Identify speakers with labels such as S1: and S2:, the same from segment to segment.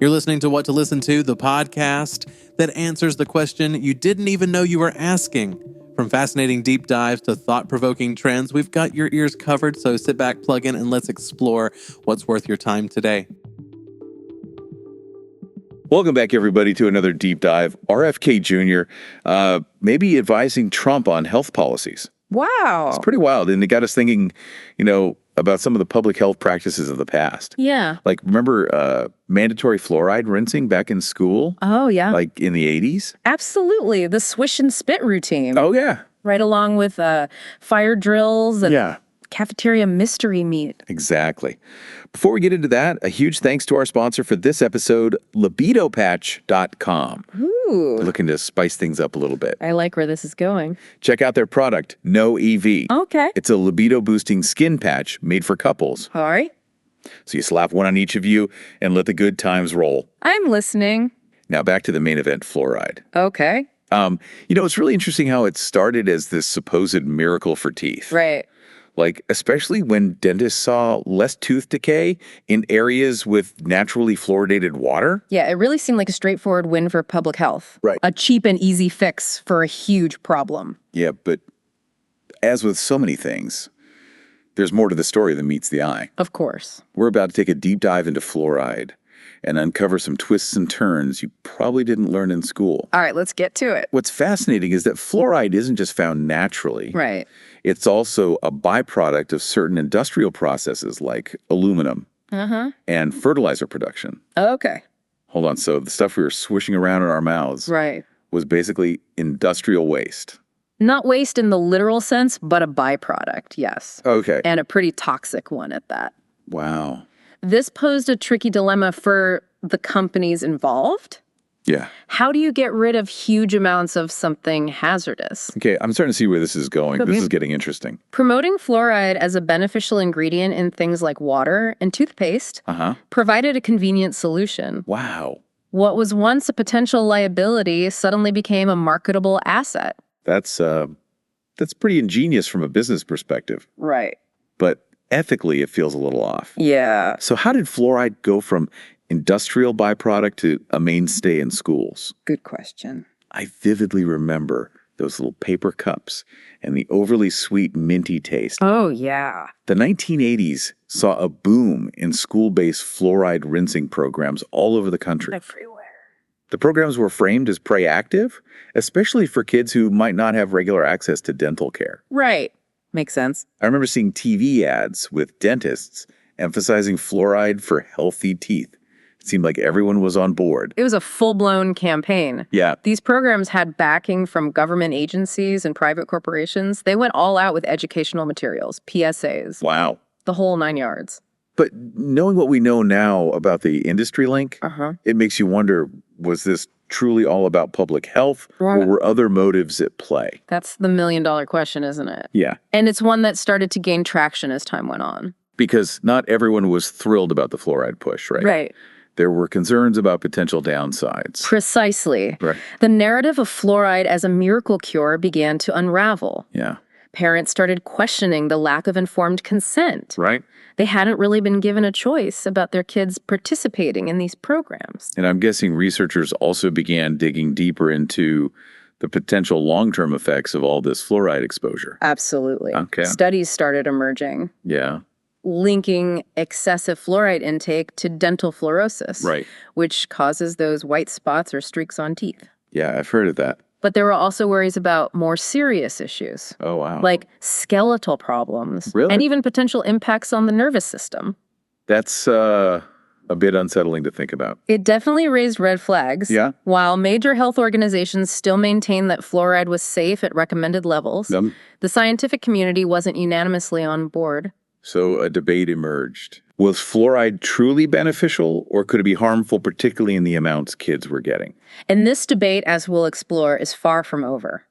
S1: You're listening to What to Listen To, the podcast that answers the question you didn't even know you were asking. From fascinating deep dives to thought-provoking trends, we've got your ears covered, so sit back, plug in, and let's explore what's worth your time today.
S2: Welcome back, everybody, to another deep dive. RFK Jr. Maybe advising Trump on health policies.
S3: Wow.
S2: It's pretty wild. And it got us thinking, about some of the public health practices of the past.
S3: Yeah.
S2: Like, remember mandatory fluoride rinsing back in school?
S3: Oh, yeah.
S2: Like in the 80s?
S3: Absolutely. The swish and spit routine.
S2: Oh, yeah.
S3: Right along with fire drills and
S2: Yeah.
S3: cafeteria mystery meat.
S2: Exactly. Before we get into that, a huge thanks to our sponsor for this episode, libidopatch.com.
S3: Ooh.
S2: Looking to spice things up a little bit.
S3: I like where this is going.
S2: Check out their product, No EV.
S3: Okay.
S2: It's a libido-boosting skin patch made for couples.
S3: All right.
S2: So you slap one on each of you and let the good times roll.
S3: I'm listening.
S2: Now back to the main event, fluoride.
S3: Okay.
S2: It's really interesting how it started as this supposed miracle for teeth.
S3: Right.
S2: Like, especially when dentists saw less tooth decay in areas with naturally fluoridated water.
S3: Yeah, it really seemed like a straightforward win for public health.
S2: Right.
S3: A cheap and easy fix for a huge problem.
S2: Yeah, but as with so many things, there's more to the story than meets the eye.
S3: Of course.
S2: We're about to take a deep dive into fluoride and uncover some twists and turns you probably didn't learn in school.
S3: All right, let's get to it.
S2: What's fascinating is that fluoride isn't just found naturally.
S3: Right.
S2: It's also a byproduct of certain industrial processes like aluminum and fertilizer production.
S3: Okay.
S2: Hold on. So the stuff we were swishing around in our mouths
S3: Right.
S2: was basically industrial waste.
S3: Not waste in the literal sense, but a byproduct, yes.
S2: Okay.
S3: And a pretty toxic one at that.
S2: Wow.
S3: This posed a tricky dilemma for the companies involved.
S2: Yeah.
S3: How do you get rid of huge amounts of something hazardous?
S2: Okay. I'm starting to see where this is going.
S3: Okay.
S2: This is getting interesting.
S3: Promoting fluoride as a beneficial ingredient in things like water and toothpaste provided a convenient solution.
S2: Wow.
S3: What was once a potential liability suddenly became a marketable asset.
S2: That's pretty ingenious from a business perspective.
S3: Right.
S2: But ethically, it feels a little off.
S3: Yeah.
S2: So how did fluoride go from industrial byproduct to a mainstay in schools?
S3: Good question.
S2: I vividly remember those little paper cups and the overly sweet minty taste.
S3: Oh, yeah.
S2: The 1980s saw a boom in school-based fluoride rinsing programs all over the country.
S3: Everywhere.
S2: The programs were framed as proactive, especially for kids who might not have regular access to dental care.
S3: Right. Makes sense.
S2: I remember seeing TV ads with dentists emphasizing fluoride for healthy teeth. It seemed like everyone was on board.
S3: It was a full-blown campaign.
S2: Yeah.
S3: These programs had backing from government agencies and private corporations. They went all out with educational materials, PSAs,
S2: Wow.
S3: the whole 9 yards.
S2: But knowing what we know now about the industry link, it makes you wonder, was this truly all about public health, or were other motives at play?
S3: That's the million-dollar question, isn't it?
S2: Yeah.
S3: And it's one that started to gain traction as time went on.
S2: Because not everyone was thrilled about the fluoride push, right?
S3: Right.
S2: There were concerns about potential downsides.
S3: Precisely.
S2: Right.
S3: The narrative of fluoride as a miracle cure began to unravel.
S2: Yeah.
S3: Parents started questioning the lack of informed consent.
S2: Right?
S3: They hadn't really been given a choice about their kids participating in these programs.
S2: And I'm guessing researchers also began digging deeper into the potential long-term effects of all this fluoride exposure.
S3: Absolutely.
S2: Okay.
S3: Studies started emerging,
S2: Yeah.
S3: linking excessive fluoride intake to dental fluorosis,
S2: Right.
S3: which causes those white spots or streaks on teeth.
S2: Yeah, I've heard of that.
S3: But there were also worries about more serious issues,
S2: Oh, wow.
S3: like skeletal problems,
S2: Really?
S3: and even potential impacts on the nervous system.
S2: That's a bit unsettling to think about.
S3: It definitely raised red flags.
S2: Yeah.
S3: While major health organizations still maintained that fluoride was safe at recommended levels, the scientific community wasn't unanimously on board.
S2: So a debate emerged. Was fluoride truly beneficial, or could it be harmful, particularly in the amounts kids were getting?
S3: And this debate, as we'll explore, is far from over.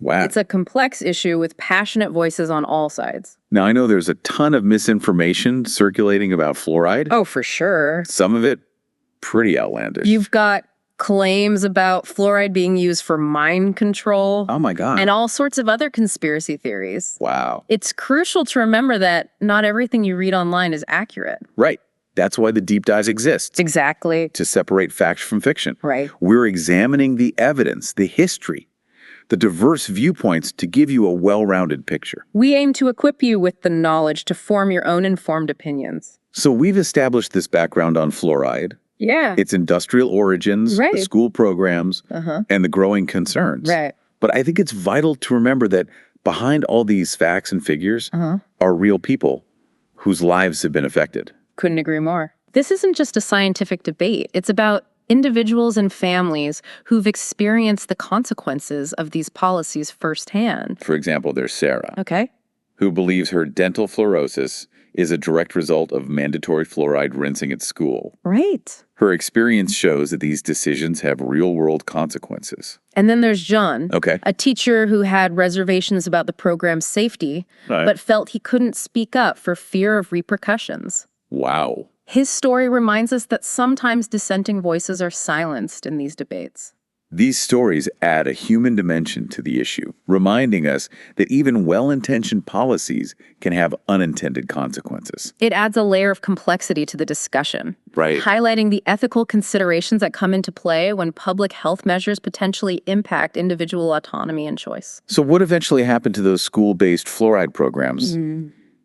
S2: Wow.
S3: It's a complex issue with passionate voices on all sides.
S2: Now, I know there's a ton of misinformation circulating about fluoride.
S3: Oh, for sure.
S2: Some of it pretty outlandish.
S3: You've got claims about fluoride being used for mind control.
S2: Oh, my God.
S3: And all sorts of other conspiracy theories.
S2: Wow.
S3: It's crucial to remember that not everything you read online is accurate.
S2: Right. That's why the deep dives exist.
S3: Exactly.
S2: To separate fact from fiction.
S3: Right.
S2: We're examining the evidence, the history, the diverse viewpoints to give you a well-rounded picture.
S3: We aim to equip you with the knowledge to form your own informed opinions.
S2: So we've established this background on fluoride, its industrial origins, the school programs, and the growing concerns.
S3: Right.
S2: But I think it's vital to remember that behind all these facts and figures are real people whose lives have been affected.
S3: Couldn't agree more. This isn't just a scientific debate. It's about individuals and families who've experienced the consequences of these policies firsthand.
S2: For example, there's Sarah,
S3: Okay.
S2: who believes her dental fluorosis is a direct result of mandatory fluoride rinsing at school.
S3: Right.
S2: Her experience shows that these decisions have real-world consequences.
S3: And then there's John,
S2: Okay.
S3: a teacher who had reservations about the program's safety, but felt he couldn't speak up for fear of repercussions.
S2: Wow.
S3: His story reminds us that sometimes dissenting voices are silenced in these debates.
S2: These stories add a human dimension to the issue, reminding us that even well-intentioned policies can have unintended consequences.
S3: It adds a layer of complexity to the discussion,
S2: Right.
S3: highlighting the ethical considerations that come into play when public health measures potentially impact individual autonomy and choice.
S2: So what eventually happened to those school-based fluoride programs?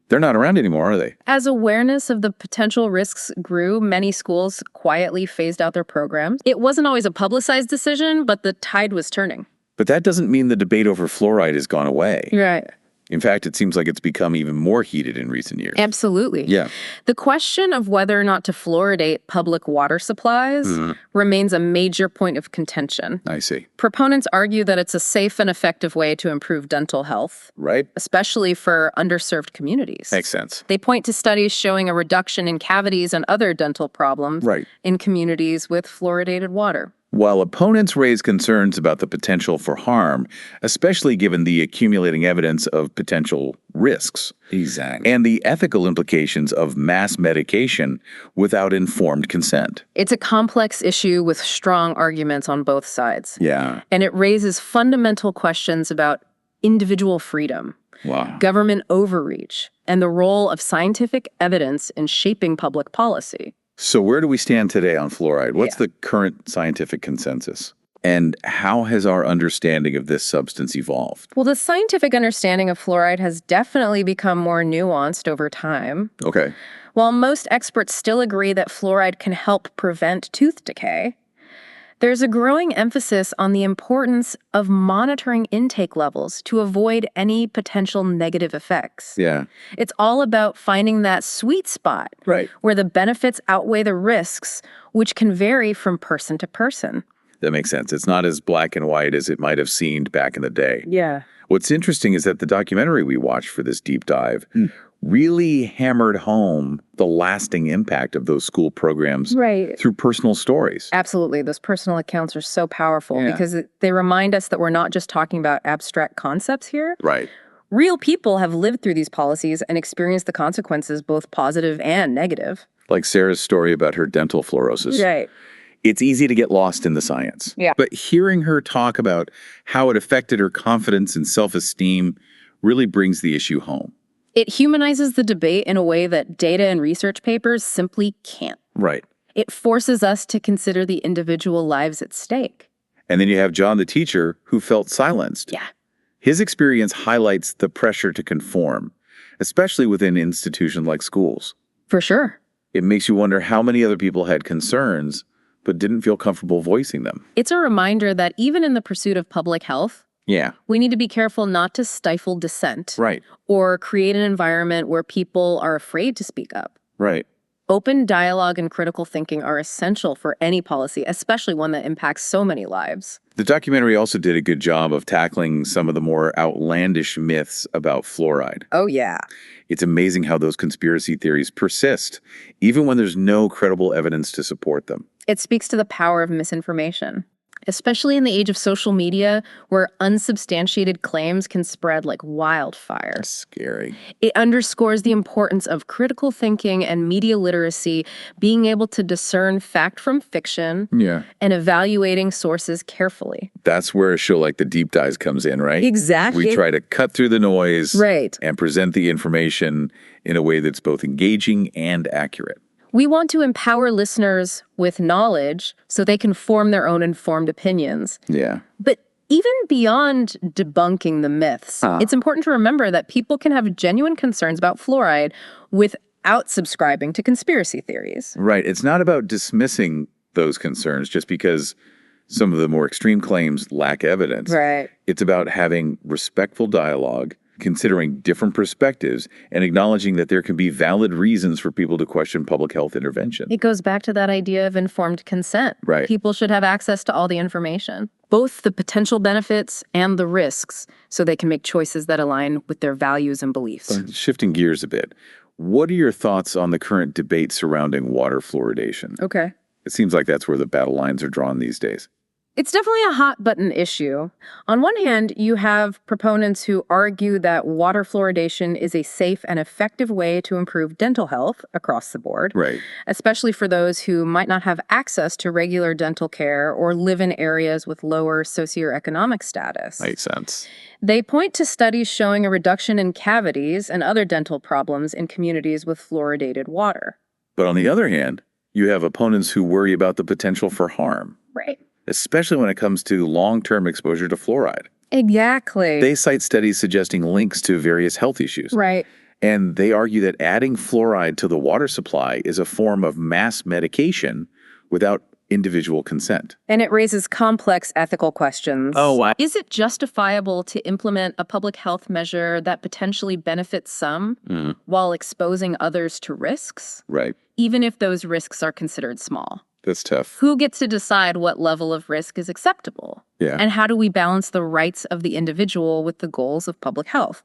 S2: They're not around anymore, are they?
S3: As awareness of the potential risks grew, many schools quietly phased out their programs. It wasn't always a publicized decision, but the tide was turning.
S2: But that doesn't mean the debate over fluoride has gone away.
S3: Right.
S2: In fact, it seems like it's become even more heated in recent years.
S3: Absolutely.
S2: Yeah.
S3: The question of whether or not to fluoridate public water supplies remains a major point of contention.
S2: I see.
S3: Proponents argue that it's a safe and effective way to improve dental health,
S2: Right?
S3: especially for underserved communities.
S2: Makes sense.
S3: They point to studies showing a reduction in cavities and other dental problems
S2: Right.
S3: in communities with fluoridated water.
S2: While opponents raise concerns about the potential for harm, especially given the accumulating evidence of potential risks.
S1: Exactly.
S2: And the ethical implications of mass medication without informed consent.
S3: It's a complex issue with strong arguments on both sides.
S2: Yeah.
S3: And it raises fundamental questions about individual freedom,
S2: Wow.
S3: government overreach, and the role of scientific evidence in shaping public policy.
S2: So where do we stand today on fluoride? What's the current scientific consensus? And how has our understanding of this substance evolved?
S3: Well, the scientific understanding of fluoride has definitely become more nuanced over time.
S2: Okay.
S3: While most experts still agree that fluoride can help prevent tooth decay, there's a growing emphasis on the importance of monitoring intake levels to avoid any potential negative effects.
S2: Yeah.
S3: It's all about finding that sweet spot
S2: Right.
S3: where the benefits outweigh the risks, which can vary from person to person.
S2: That makes sense. It's not as black and white as it might have seemed back in the day.
S3: Yeah.
S2: What's interesting is that the documentary we watched for this deep dive really hammered home the lasting impact of those school programs through personal stories.
S3: Absolutely. Those personal accounts are so powerful
S2: Yeah.
S3: because they remind us that we're not just talking about abstract concepts here.
S2: Right.
S3: Real people have lived through these policies and experienced the consequences, both positive and negative.
S2: Like Sarah's story about her dental fluorosis.
S3: Right.
S2: It's easy to get lost in the science.
S3: Yeah.
S2: But hearing her talk about how it affected her confidence and self-esteem really brings the issue home.
S3: It humanizes the debate in a way that data and research papers simply can't.
S2: Right.
S3: It forces us to consider the individual lives at stake.
S2: And then you have John, the teacher, who felt silenced.
S3: Yeah.
S2: His experience highlights the pressure to conform, especially within institutions like schools.
S3: For sure.
S2: It makes you wonder how many other people had concerns but didn't feel comfortable voicing them.
S3: It's a reminder that even in the pursuit of public health,
S2: Yeah.
S3: we need to be careful not to stifle dissent
S2: Right.
S3: or create an environment where people are afraid to speak up.
S2: Right.
S3: Open dialogue and critical thinking are essential for any policy, especially one that impacts so many lives.
S2: The documentary also did a good job of tackling some of the more outlandish myths about fluoride.
S3: Oh, yeah.
S2: It's amazing how those conspiracy theories persist, even when there's no credible evidence to support them.
S3: It speaks to the power of misinformation, especially in the age of social media where unsubstantiated claims can spread like wildfire.
S2: Scary.
S3: It underscores the importance of critical thinking and media literacy, being able to discern fact from fiction
S2: Yeah.
S3: and evaluating sources carefully.
S2: That's where a show like The Deep Dives comes in, right?
S3: Exactly.
S2: We try to cut through the noise
S3: Right.
S2: and present the information in a way that's both engaging and accurate.
S3: We want to empower listeners with knowledge so they can form their own informed opinions.
S2: Yeah.
S3: But even beyond debunking the myths, it's important to remember that people can have genuine concerns about fluoride without subscribing to conspiracy theories.
S2: Right. It's not about dismissing those concerns just because some of the more extreme claims lack evidence.
S3: Right.
S2: It's about having respectful dialogue, considering different perspectives, and acknowledging that there can be valid reasons for people to question public health intervention.
S3: It goes back to that idea of informed consent.
S2: Right.
S3: People should have access to all the information, both the potential benefits and the risks, so they can make choices that align with their values and beliefs.
S2: Shifting gears a bit, what are your thoughts on the current debate surrounding water fluoridation?
S3: Okay.
S2: It seems like that's where the battle lines are drawn these days.
S3: It's definitely a hot button issue. On one hand, you have proponents who argue that water fluoridation is a safe and effective way to improve dental health across the board,
S2: Right.
S3: especially for those who might not have access to regular dental care or live in areas with lower socioeconomic status.
S2: Makes sense.
S3: They point to studies showing a reduction in cavities and other dental problems in communities with fluoridated water.
S2: But on the other hand, you have opponents who worry about the potential for harm,
S3: Right.
S2: especially when it comes to long-term exposure to fluoride.
S3: Exactly.
S2: They cite studies suggesting links to various health issues.
S3: Right.
S2: And they argue that adding fluoride to the water supply is a form of mass medication without individual consent.
S3: And it raises complex ethical questions.
S1: Oh, wow.
S3: Is it justifiable to implement a public health measure that potentially benefits some while exposing others to risks,
S2: Right.
S3: even if those risks are considered small?
S2: That's tough.
S3: Who gets to decide what level of risk is acceptable?
S2: Yeah.
S3: And how do we balance the rights of the individual with the goals of public health?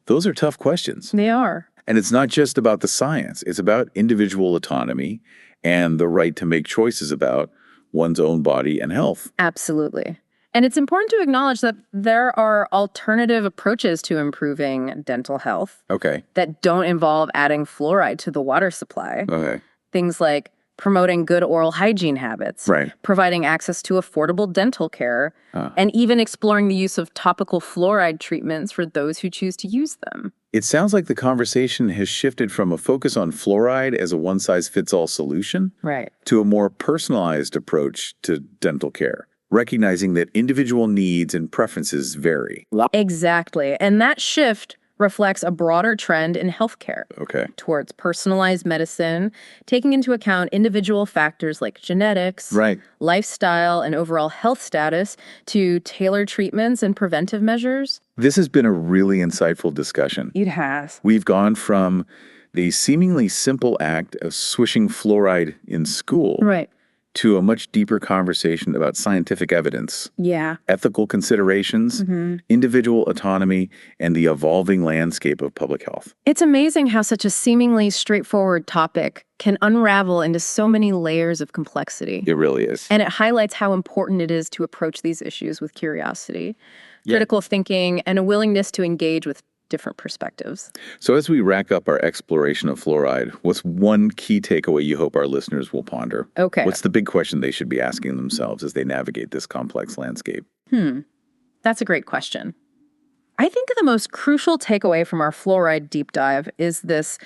S2: Those are tough questions.
S3: They are.
S2: And it's not just about the science. It's about individual autonomy and the right to make choices about one's own body and health.
S3: Absolutely. And it's important to acknowledge that there are alternative approaches to improving dental health
S2: Okay.
S3: that don't involve adding fluoride to the water supply.
S2: Okay.
S3: Things like promoting good oral hygiene habits,
S2: Right.
S3: providing access to affordable dental care, and even exploring the use of topical fluoride treatments for those who choose to use them.
S2: It sounds like the conversation has shifted from a focus on fluoride as a one-size-fits-all solution
S3: Right.
S2: to a more personalized approach to dental care, recognizing that individual needs and preferences vary.
S3: Exactly. And that shift reflects a broader trend in healthcare
S2: Okay.
S3: towards personalized medicine, taking into account individual factors like genetics,
S2: Right.
S3: lifestyle, and overall health status to tailor treatments and preventive measures.
S2: This has been a really insightful discussion.
S3: It has.
S2: We've gone from the seemingly simple act of swishing fluoride in school
S3: Right.
S2: to a much deeper conversation about scientific evidence,
S3: Yeah.
S2: ethical considerations, individual autonomy, and the evolving landscape of public health.
S3: It's amazing how such a seemingly straightforward topic can unravel into so many layers of complexity.
S2: It really is.
S3: And it highlights how important it is to approach these issues with curiosity, critical thinking, and a willingness to engage with different perspectives.
S2: So as we rack up our exploration of fluoride, what's one key takeaway you hope our listeners will ponder?
S3: Okay.
S2: What's the big question they should be asking themselves as they navigate this complex landscape?
S3: That's a great question. I think the most crucial takeaway from our fluoride deep dive is this: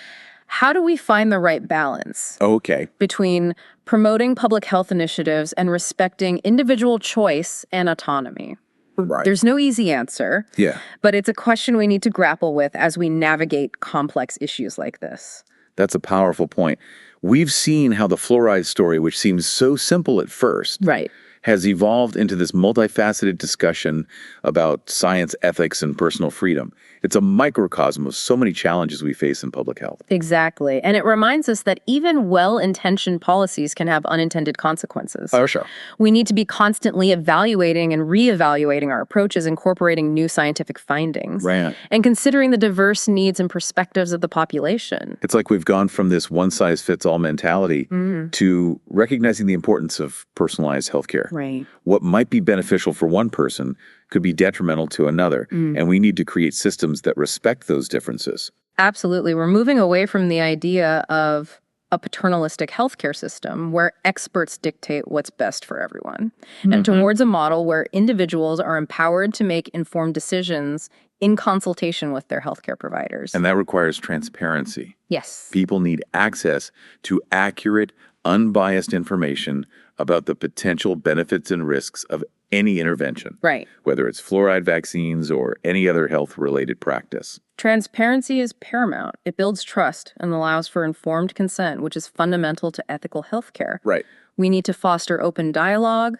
S3: how do we find the right balance
S2: Okay.
S3: between promoting public health initiatives and respecting individual choice and autonomy?
S2: Right.
S3: There's no easy answer,
S2: Yeah.
S3: but it's a question we need to grapple with as we navigate complex issues like this.
S2: That's a powerful point. We've seen how the fluoride story, which seems so simple at first,
S3: Right.
S2: has evolved into this multifaceted discussion about science, ethics, and personal freedom. It's a microcosm of so many challenges we face in public health.
S3: Exactly. And it reminds us that even well-intentioned policies can have unintended consequences.
S2: Sure.
S3: We need to be constantly evaluating and reevaluating our approaches, incorporating new scientific findings,
S2: Right.
S3: and considering the diverse needs and perspectives of the population.
S2: It's like we've gone from this one-size-fits-all mentality to recognizing the importance of personalized healthcare.
S3: Right.
S2: What might be beneficial for one person could be detrimental to another, and we need to create systems that respect those differences.
S3: Absolutely. We're moving away from the idea of a paternalistic healthcare system where experts dictate what's best for everyone, and towards a model where individuals are empowered to make informed decisions in consultation with their healthcare providers.
S2: And that requires transparency.
S3: Yes.
S2: People need access to accurate, unbiased information about the potential benefits and risks of any intervention.
S3: Right.
S2: Whether it's fluoride vaccines or any other health-related practice.
S3: Transparency is paramount. It builds trust and allows for informed consent, which is fundamental to ethical healthcare.
S2: Right.
S3: We need to foster open dialogue,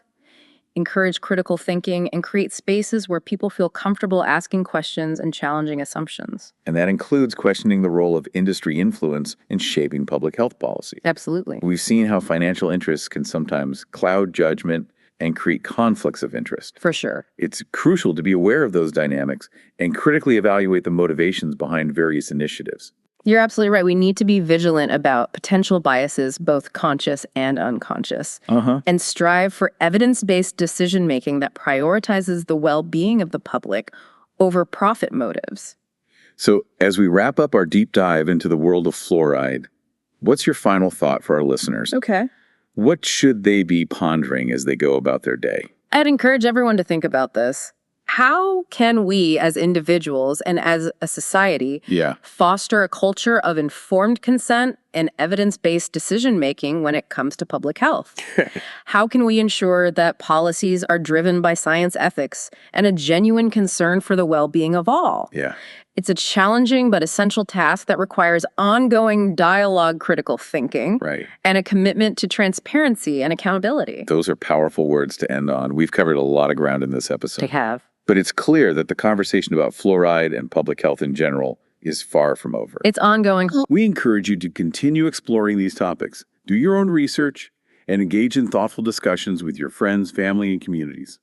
S3: encourage critical thinking, and create spaces where people feel comfortable asking questions and challenging assumptions.
S2: And that includes questioning the role of industry influence in shaping public health policy.
S3: Absolutely.
S2: We've seen how financial interests can sometimes cloud judgment and create conflicts of interest.
S3: For sure.
S2: It's crucial to be aware of those dynamics and critically evaluate the motivations behind various initiatives.
S3: You're absolutely right. We need to be vigilant about potential biases, both conscious and unconscious, and strive for evidence-based decision-making that prioritizes the well-being of the public over profit motives.
S2: So, as we wrap up our deep dive into the world of fluoride, what's your final thought for our listeners?
S3: Okay.
S2: What should they be pondering as they go about their day?
S3: I'd encourage everyone to think about this. How can we as individuals and as a society foster a culture of informed consent and evidence-based decision-making when it comes to public health? How can we ensure that policies are driven by science ethics and a genuine concern for the well-being of all?
S2: Yeah.
S3: It's a challenging but essential task that requires ongoing dialogue, critical thinking, and a commitment to transparency and accountability.
S2: Those are powerful words to end on. We've covered a lot of ground in this episode.
S3: They have.
S2: But it's clear that the conversation about fluoride and public health in general is far from over.
S3: It's ongoing.
S2: We encourage you to continue exploring these topics, do your own research, and engage in thoughtful discussions with your friends, family, and communities.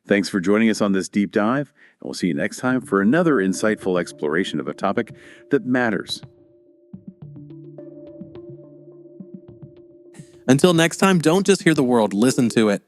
S2: Thanks for joining us on this deep dive, and we'll see you next time for another insightful exploration of a topic that matters.
S1: Until next time, don't just hear the world, listen to it.